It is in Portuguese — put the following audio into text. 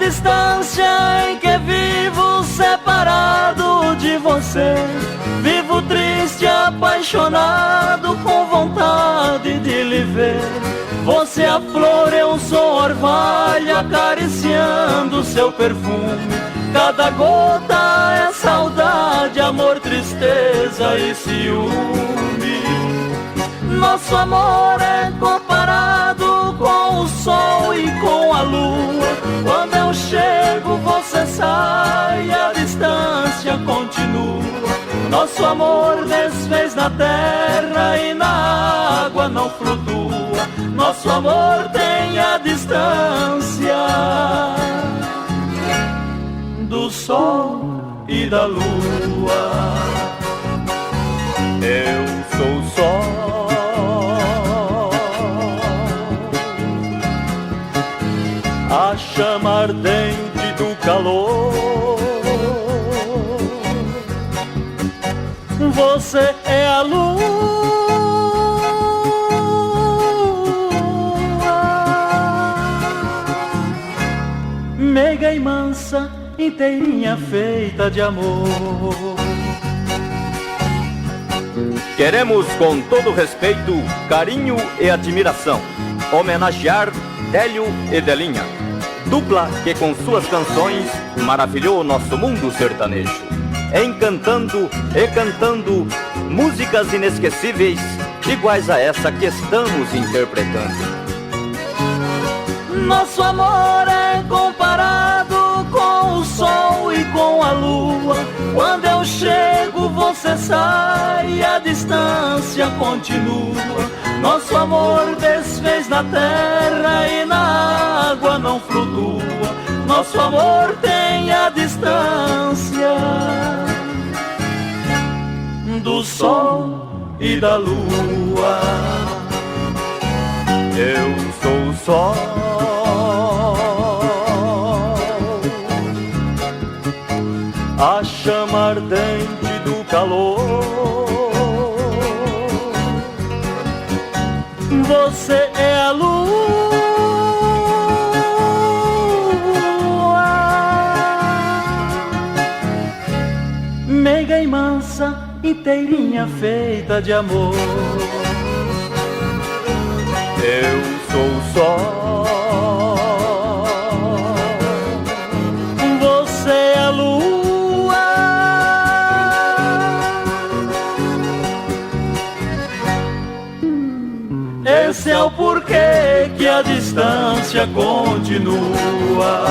distância em que vivo separado de você. Vivo triste, apaixonado, com vontade de lhe ver. Você é a flor, eu sou orvalho, acariciando seu perfume. Cada gota é saudade, amor, tristeza e ciúme. Nosso amor é comparado com o sol e com a lua. Quando eu chego você sai, a distância continua. Nosso amor desfez na terra e na água não flutua. Nosso amor tem a distância do sol e da lua. Eu sou o sol, a chama ardente do calor. Você é a lua, meiga e mansa, inteirinha feita de amor. Queremos, com todo respeito, carinho e admiração, homenagear Délio e Delinha, dupla que com suas canções maravilhou o nosso mundo sertanejo, encantando e cantando músicas inesquecíveis, iguais a essa que estamos interpretando. Nosso amor é comparado com o sol e com a lua. Quando eu chego você sai, a distância continua. Nosso amor desfez na terra e na água não flutua. Nosso amor tem a distância do sol e da lua. Eu sou o sol, a chama ardente do calor. Você é a lua, meiga e mansa, inteirinha feita de amor. eu sou o sol, você é a lua, esse é o porquê que a distância continua.